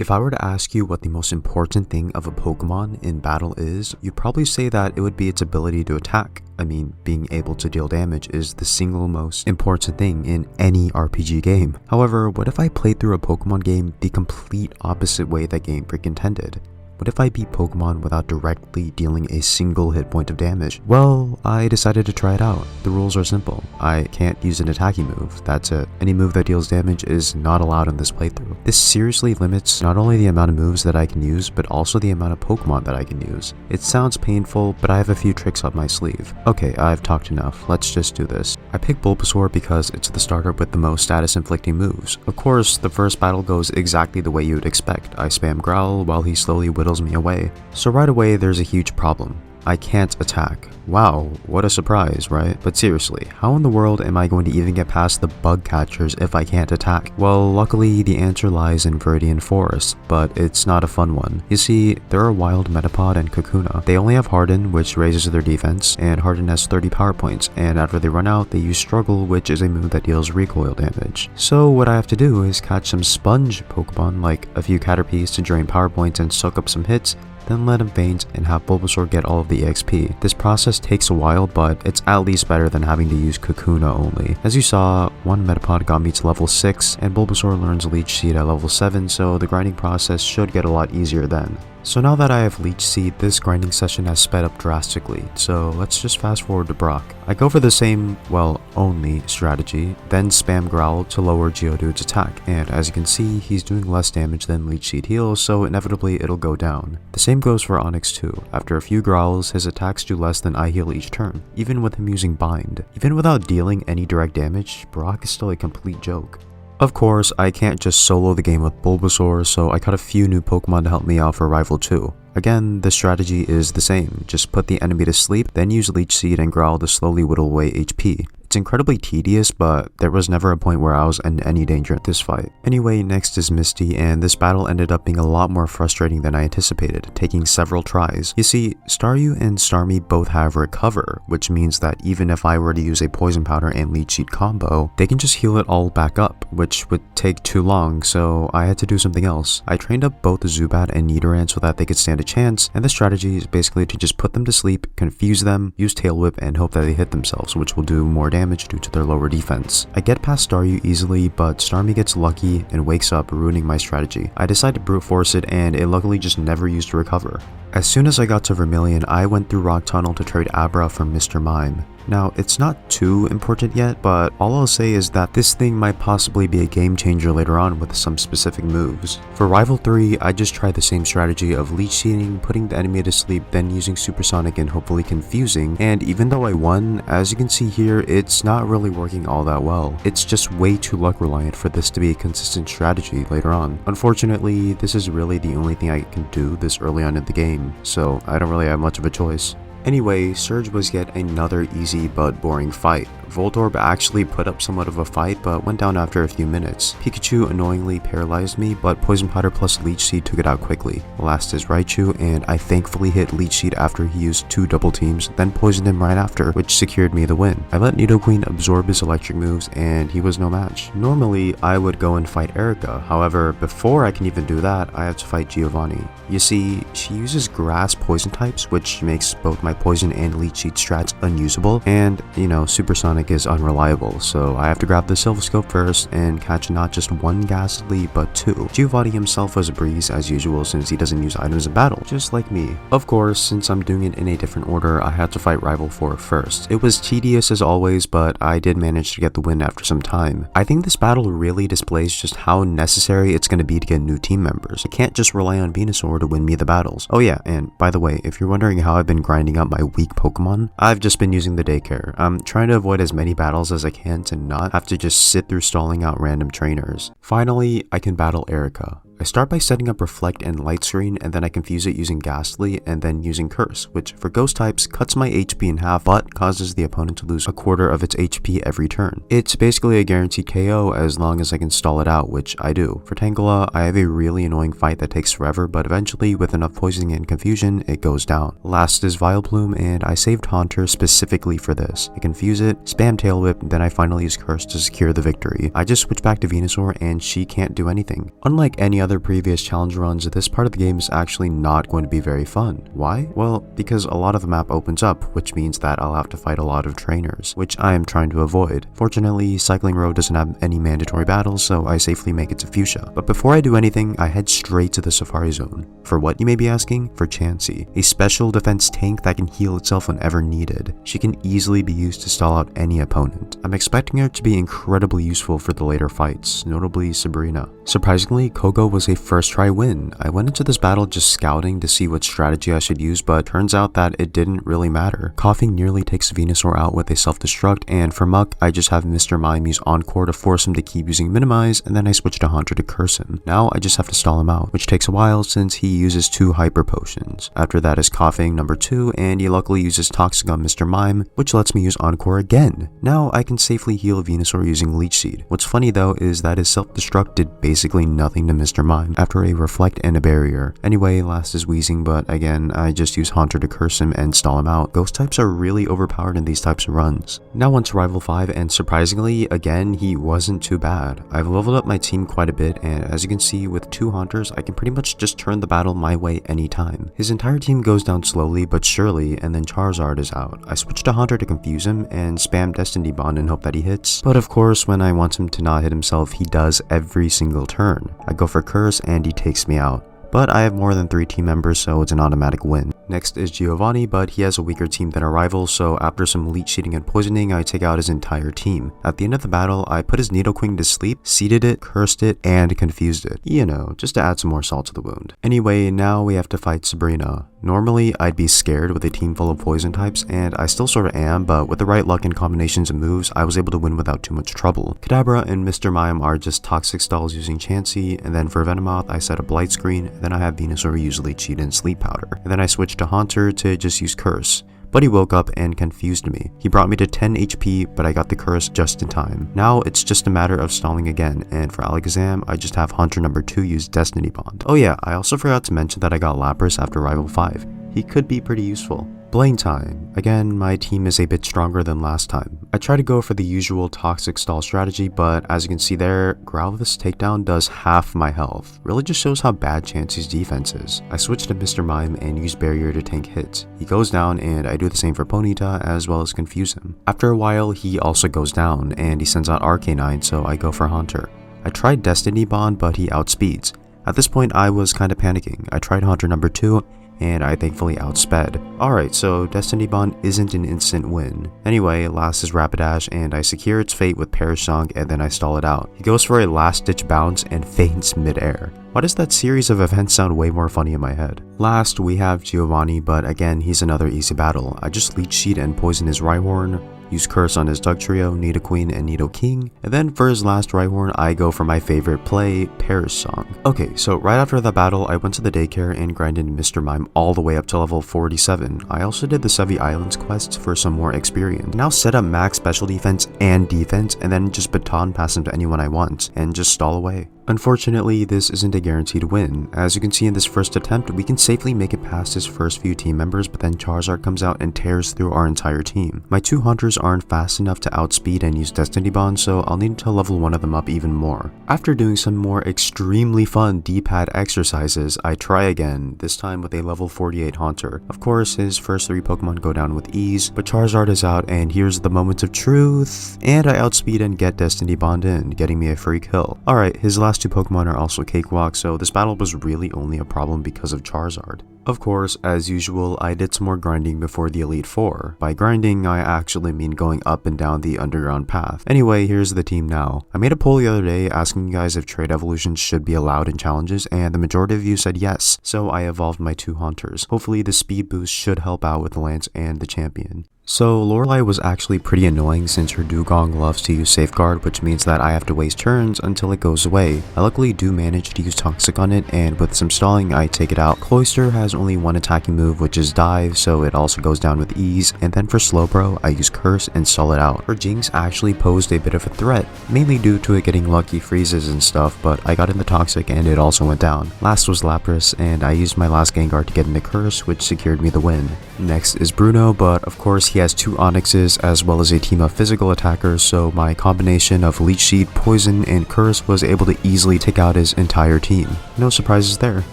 If I were to ask you what the most important thing of a Pokemon in battle is, you'd probably say that it would be its ability to attack. I mean, being able to deal damage is the single most important thing in any RPG game. However, what if I played through a Pokemon game the complete opposite way that Game Freak intended? What if I beat Pokemon without directly dealing a single hit point of damage? Well, I decided to try it out. The rules are simple. I can't use an attacking move, that's it. Any move that deals damage is not allowed in this playthrough. This seriously limits not only the amount of moves that I can use, but also the amount of Pokemon that I can use. It sounds painful, but I have a few tricks up my sleeve. Okay, I've talked enough, let's just do this. I picked Bulbasaur because it's the starter with the most status inflicting moves. Of course, the first battle goes exactly the way you would expect. I spam Growl while he slowly whittles me away. So right away there's a huge problem. I can't attack. Wow, what a surprise, right? But seriously, how in the world am I going to even get past the bug catchers if I can't attack? Well, luckily the answer lies in Viridian Forest, but it's not a fun one. You see, there are Wild Metapod and Kakuna. They only have Harden, which raises their defense, and Harden has 30 power points, and after they run out, they use Struggle, which is a move that deals recoil damage. So what I have to do is catch some sponge Pokemon, like a few Caterpies to drain power points and soak up some hits, then let him faint and have Bulbasaur get all of the EXP. This process takes a while, but it's at least better than having to use Kakuna only. As you saw, one Metapod got me to level 6, and Bulbasaur learns Leech Seed at level 7, so the grinding process should get a lot easier then. So now that I have Leech Seed, this grinding session has sped up drastically, so let's just fast forward to Brock. I go for the same, well, only strategy, then spam Growl to lower Geodude's attack, and as you can see, he's doing less damage than Leech Seed heals, so inevitably it'll go down. The same goes for Onix too. After a few Growls, his attacks do less than I heal each turn, even with him using Bind. Even without dealing any direct damage, Brock is still a complete joke. Of course, I can't just solo the game with Bulbasaur, so I caught a few new Pokemon to help me out for Rival 2. Again, the strategy is the same, just put the enemy to sleep, then use Leech Seed and Growl to slowly whittle away HP. It's incredibly tedious, but there was never a point where I was in any danger at this fight. Anyway, next is Misty, and this battle ended up being a lot more frustrating than I anticipated, taking several tries. You see, Staryu and Starmie both have Recover, which means that even if I were to use a Poison Powder and Leech Seed combo, they can just heal it all back up, which would take too long, so I had to do something else. I trained up both Zubat and Nidoran so that they could stand a chance, and the strategy is basically to just put them to sleep, confuse them, use Tail Whip, and hope that they hit themselves, which will do more damage due to their lower defense. I get past Staryu easily, but Starmie gets lucky and wakes up, ruining my strategy. I decide to brute force it, and it luckily just never used Recover. As soon as I got to Vermilion, I went through Rock Tunnel to trade Abra for Mr. Mime. Now, it's not too important yet, but all I'll say is that this thing might possibly be a game changer later on with some specific moves. For Rival 3, I just tried the same strategy of Leech Seeding, putting the enemy to sleep, then using Supersonic and hopefully confusing, and even though I won, as you can see here, it's not really working all that well. It's just way too luck reliant for this to be a consistent strategy later on. Unfortunately, this is really the only thing I can do this early on in the game, so I don't really have much of a choice. Anyway, Surge was yet another easy but boring fight. Voltorb actually put up somewhat of a fight, but went down after a few minutes. Pikachu annoyingly paralyzed me, but Poison Powder plus Leech Seed took it out quickly. Last is Raichu, and I thankfully hit Leech Seed after he used 2 double teams, then poisoned him right after, which secured me the win. I let Nidoqueen absorb his electric moves, and he was no match. Normally, I would go and fight Erica, however, before I can even do that, I have to fight Giovanni. You see, she uses grass poison types, which makes both my poison and Leech Seed strats unusable, and, you know, Supersonic is unreliable, so I have to grab the Silph Scope first and catch not just one Ghastly, but 2. Giovanni himself was a breeze as usual since he doesn't use items in battle, just like me. Of course, since I'm doing it in a different order, I had to fight Rival 4 first. It was tedious as always, but I did manage to get the win after some time. I think this battle really displays just how necessary it's going to be to get new team members. I can't just rely on Venusaur to win me the battles. Oh yeah, and by the way, if you're wondering how I've been grinding up my weak Pokemon, I've just been using the daycare. I'm trying to avoid as many battles as I can to not have to just sit through stalling out random trainers. Finally, I can battle Erica. I start by setting up Reflect and Light Screen, and then I confuse it using Ghastly and then using Curse, which for ghost types cuts my HP in half but causes the opponent to lose a quarter of its HP every turn. It's basically a guaranteed KO as long as I can stall it out, which I do. For Tangela, I have a really annoying fight that takes forever, but eventually with enough poisoning and confusion, it goes down. Last is Vileplume, and I saved Haunter specifically for this. I confuse it, spam Tail Whip, then I finally use Curse to secure the victory. I just switch back to Venusaur and she can't do anything. Unlike any other other previous challenge runs, this part of the game is actually not going to be very fun. Why? Well, because a lot of the map opens up, which means that I'll have to fight a lot of trainers, which I am trying to avoid. Fortunately, Cycling Road doesn't have any mandatory battles, so I safely make it to Fuchsia. But before I do anything, I head straight to the Safari Zone. For what, you may be asking? For Chansey, a special defense tank that can heal itself whenever needed. She can easily be used to stall out any opponent. I'm expecting her to be incredibly useful for the later fights, notably Sabrina. Surprisingly, Kogo was a first try win. I went into this battle just scouting to see what strategy I should use, but turns out that it didn't really matter. Coughing nearly takes Venusaur out with a self-destruct, and for Muck, I just have Mr. Mime use Encore to force him to keep using Minimize, and then I switch to Haunter to curse him. Now I just have to stall him out, which takes a while since he uses 2 Hyper Potions. After that is Coughing number 2, and he luckily uses Toxic on Mr. Mime, which lets me use Encore again. Now I can safely heal Venusaur using Leech Seed. What's funny though is that his self-destruct did basically nothing to Mr. Mime after a Reflect and a Barrier. Anyway, last is Wheezing, but again, I just use Haunter to curse him and stall him out. Ghost types are really overpowered in these types of runs. Now on to Rival 5, and surprisingly, again, he wasn't too bad. I've leveled up my team quite a bit, and as you can see with 2 Haunters, I can pretty much just turn the battle my way anytime. His entire team goes down slowly but surely, and then Charizard is out. I switch to Haunter to confuse him and spam Destiny Bond and hope that he hits, but of course when I want him to not hit himself, he does every single turn. I go for Curse and he takes me out. But I have more than 3 team members, so it's an automatic win. Next is Giovanni, but he has a weaker team than our rival, so after some leech seeding and poisoning, I take out his entire team. At the end of the battle, I put his Nidoqueen to sleep, seeded it, cursed it, and confused it. You know, just to add some more salt to the wound. Anyway, now we have to fight Sabrina. Normally, I'd be scared with a team full of poison types, and I still sorta am, but with the right luck and combinations of moves, I was able to win without too much trouble. Kadabra and Mr. Mime are just toxic stalls using Chansey, and then for Venomoth, I set up Light Screen, and then I have Venusaur usually cheat in Sleep Powder. And then I switched to Haunter to just use Curse. But he woke up and confused me. He brought me to 10 HP, but I got the curse just in time. Now it's just a matter of stalling again, and for Alakazam, I just have Haunter number 2 use Destiny Bond. Oh yeah, I also forgot to mention that I got Lapras after Rival 5. He could be pretty useful. Blaine time. Again, my team is a bit stronger than last time. I try to go for the usual toxic stall strategy, but as you can see there, Growlithe's takedown does half my health. Really just shows how bad Chansey's defense is. I switch to Mr. Mime and use Barrier to tank hits. He goes down and I do the same for Ponyta as well as confuse him. After a while, he also goes down and he sends out Arcanine, so I go for Haunter. I tried Destiny Bond, but he outspeeds. At this point, I was kinda panicking. I tried Haunter number 2, and I thankfully outsped. Alright, so Destiny Bond isn't an instant win. Anyway, last is Rapidash, and I secure its fate with Perish Song and then I stall it out. He goes for a last ditch bounce and faints mid-air. Why does that series of events sound way more funny in my head? Last, we have Giovanni, but again, he's another easy battle. I just Leech Seed and poison his Rhyhorn, use Curse on his Dugtrio, Nidoqueen, and Nidoking, and then for his last Rhyhorn, I go for my favorite play, Perish Song. Okay, so right after the battle, I went to the daycare and grinded Mr. Mime all the way up to level 47. I also did the Sevi Islands quests for some more experience. Now set up max special defense, and then just Baton Pass him to anyone I want, and just stall away. Unfortunately, this isn't a guaranteed win. As you can see in this first attempt, we can safely make it past his first few team members, but then Charizard comes out and tears through our entire team. My 2 Hunters aren't fast enough to outspeed and use Destiny Bond, so I'll need to level one of them up even more. After doing some more extremely fun D-pad exercises, I try again, this time with a level 48 Haunter. Of course, his first 3 Pokemon go down with ease, but Charizard is out and here's the moment of truth, and I outspeed and get Destiny Bond in, getting me a free kill. Alright, his last 2 Pokemon are also cakewalk, so this battle was really only a problem because of Charizard. Of course, as usual, I did some more grinding before the Elite Four. By grinding, I actually mean going up and down the underground path. Anyway, here's the team now. I made a poll the other day asking you guys if trade evolutions should be allowed in challenges, and the majority of you said yes, so I evolved my 2 Haunters. Hopefully the speed boost should help out with the Lance and the Champion. So Lorelei was actually pretty annoying since her Dugong loves to use Safeguard, which means that I have to waste turns until it goes away. I luckily do manage to use Toxic on it, and with some stalling I take it out. Cloyster has only one attacking move, which is Dive, so it also goes down with ease, and then for Slowbro I use Curse and stall it out. Her Jinx actually posed a bit of a threat, mainly due to it getting lucky freezes and stuff, but I got in the Toxic and it also went down. Last was Lapras, and I used my last Gengar to get in the Curse, which secured me the win. Next is Bruno, but of course he has 2 Onyxes as well as a team of physical attackers, so my combination of Leech Seed, Poison, and Curse was able to easily take out his entire team. No surprises there.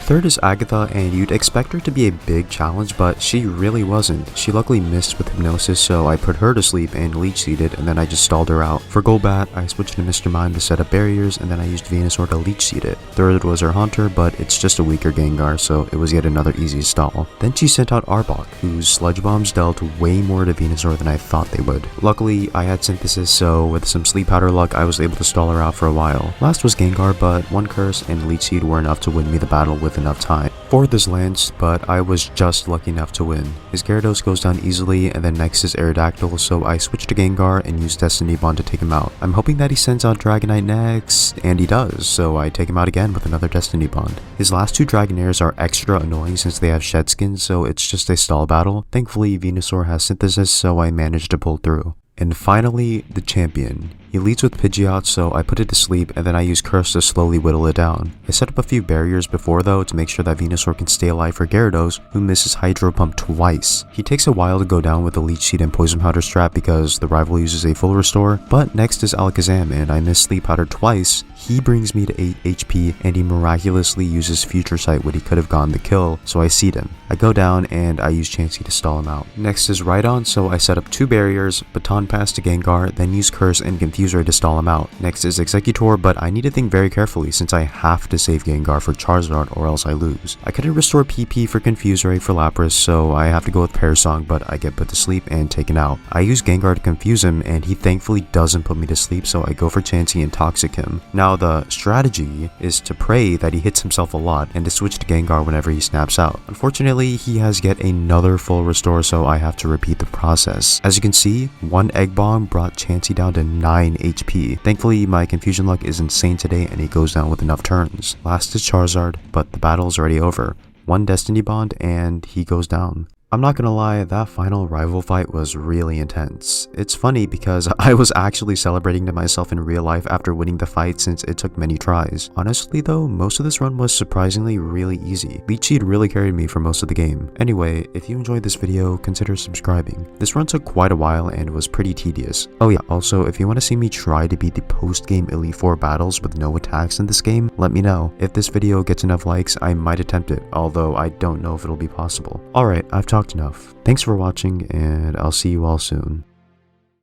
Third is Agatha, and you'd expect her to be a big challenge, but she really wasn't. She luckily missed with Hypnosis, so I put her to sleep and Leech Seeded, and then I just stalled her out. For Golbat, I switched to Mr. Mime to set up barriers, and then I used Venusaur to Leech Seed it. Third was her Haunter, but it's just a weaker Gengar, so it was yet another easy stall. Then she sent out Arbok, whose Sludge Bombs dealt way more to Venusaur than I thought they would. Luckily, I had Synthesis, so with some Sleep Powder luck, I was able to stall her out for a while. Last was Gengar, but 1 Curse and Leech Seed were enough to win me the battle with enough time. Fourth is Lance, but I was just lucky enough to win. His Gyarados goes down easily, and then next is Aerodactyl, so I switched to Gengar and used Destiny Bond to take him out. I'm hoping that he sends out Dragonite next, and he does, so I take him out again with another Destiny Bond. His last 2 Dragonairs are extra annoying since they have Shed Skin, so it's just a stall battle. Thankfully, Venusaur has Synthesis, so I managed to pull through. And finally, the champion. He leads with Pidgeot, so I put it to sleep, and then I use Curse to slowly whittle it down. I set up a few barriers before though to make sure that Venusaur can stay alive for Gyarados, who misses Hydro Pump twice. He takes a while to go down with the Leech Seed and Poison Powder strat because the rival uses a full restore, but next is Alakazam, and I miss Sleep Powder twice. He brings me to 8 HP, and he miraculously uses Future Sight when he could have gone the kill, so I seed him. I go down, and I use Chansey to stall him out. Next is Rhydon, so I set up 2 barriers, Baton Pass to Gengar, then use Curse and Confuse Ray to stall him out. Next is Executor, but I need to think very carefully since I have to save Gengar for Charizard or else I lose. I couldn't restore PP for Confuse Ray for Lapras, so I have to go with Pear Song, but I get put to sleep and taken out. I use Gengar to confuse him, and he thankfully doesn't put me to sleep, so I go for Chansey and Toxic him. Now the strategy is to pray that he hits himself a lot and to switch to Gengar whenever he snaps out. Unfortunately, he has yet another full restore, so I have to repeat the process. As you can see, 1 Egg Bomb brought Chansey down to 9 HP. Thankfully, my confusion luck is insane today and he goes down with enough turns. Last is Charizard, but the battle is already over. 1 Destiny Bond and he goes down. I'm not gonna lie, that final rival fight was really intense. It's funny because I was actually celebrating to myself in real life after winning the fight since it took many tries. Honestly though, most of this run was surprisingly really easy. Leech Seed really carried me for most of the game. Anyway, if you enjoyed this video, consider subscribing. This run took quite a while and was pretty tedious. Oh yeah, also if you want to see me try to beat the post-game Elite Four battles with no attacks in this game, let me know. If this video gets enough likes, I might attempt it, although I don't know if it'll be possible. Alright, I've talked enough. Thanks for watching, and I'll see you all soon.